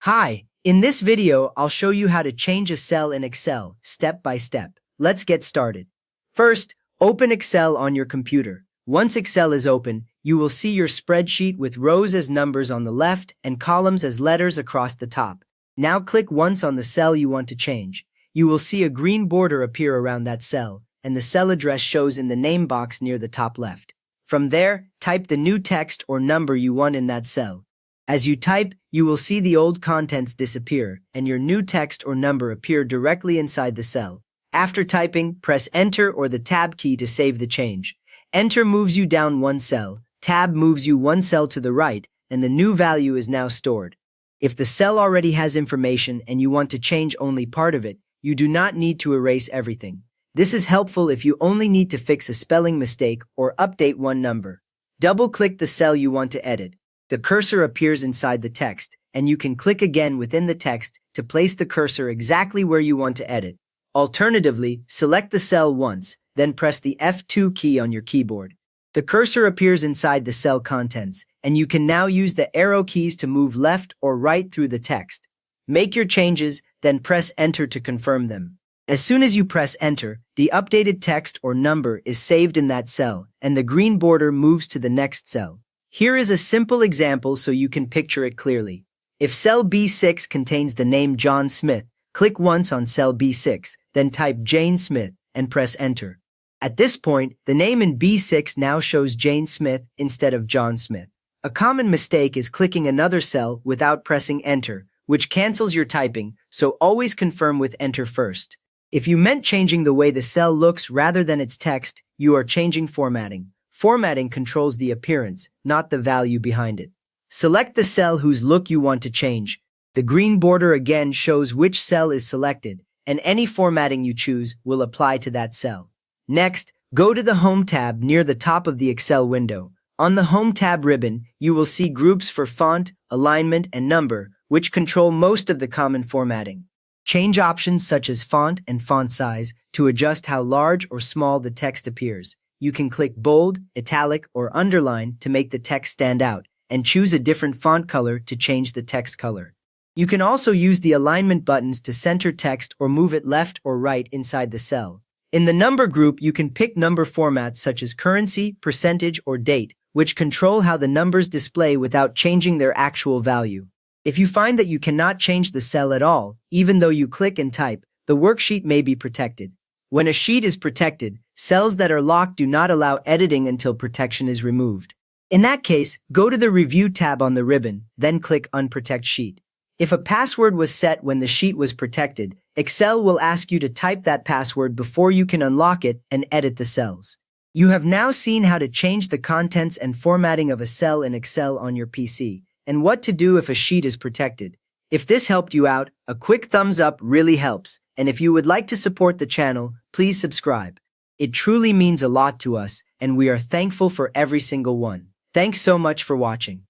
Hi, in this video, I'll show you how to change a cell in Excel, step by step. Let's get started. First, open Excel on your computer. Once Excel is open, you will see your spreadsheet with rows as numbers on the left and columns as letters across the top. Now click once on the cell you want to change. You will see a green border appear around that cell, and the cell address shows in the name box near the top left. From there, type the new text or number you want in that cell. As you type, you will see the old contents disappear, and your new text or number appear directly inside the cell. After typing, press Enter or the Tab key to save the change. Enter moves you down one cell, Tab moves you one cell to the right, and the new value is now stored. If the cell already has information and you want to change only part of it, you do not need to erase everything. This is helpful if you only need to fix a spelling mistake or update one number. Double-click the cell you want to edit. The cursor appears inside the text, and you can click again within the text to place the cursor exactly where you want to edit. Alternatively, select the cell once, then press the F2 key on your keyboard. The cursor appears inside the cell contents, and you can now use the arrow keys to move left or right through the text. Make your changes, then press Enter to confirm them. As soon as you press Enter, the updated text or number is saved in that cell, and the green border moves to the next cell. Here is a simple example so you can picture it clearly. If cell B6 contains the name John Smith, click once on cell B6, then type Jane Smith and press Enter. At this point, the name in B6 now shows Jane Smith instead of John Smith. A common mistake is clicking another cell without pressing Enter, which cancels your typing, so always confirm with Enter first. If you meant changing the way the cell looks rather than its text, you are changing formatting. Formatting controls the appearance, not the value behind it. Select the cell whose look you want to change. The green border again shows which cell is selected, and any formatting you choose will apply to that cell. Next, go to the Home tab near the top of the Excel window. On the Home tab ribbon, you will see groups for font, alignment, and number, which control most of the common formatting. Change options such as font and font size to adjust how large or small the text appears. You can click bold, italic, or underline to make the text stand out, and choose a different font color to change the text color. You can also use the alignment buttons to center text or move it left or right inside the cell. In the number group, you can pick number formats such as currency, percentage, or date, which control how the numbers display without changing their actual value. If you find that you cannot change the cell at all, even though you click and type, the worksheet may be protected. When a sheet is protected, cells that are locked do not allow editing until protection is removed. In that case, go to the Review tab on the ribbon, then click Unprotect Sheet. If a password was set when the sheet was protected, Excel will ask you to type that password before you can unlock it and edit the cells. You have now seen how to change the contents and formatting of a cell in Excel on your PC, and what to do if a sheet is protected. If this helped you out, a quick thumbs up really helps, and if you would like to support the channel, please subscribe. It truly means a lot to us, and we are thankful for every single one. Thanks so much for watching.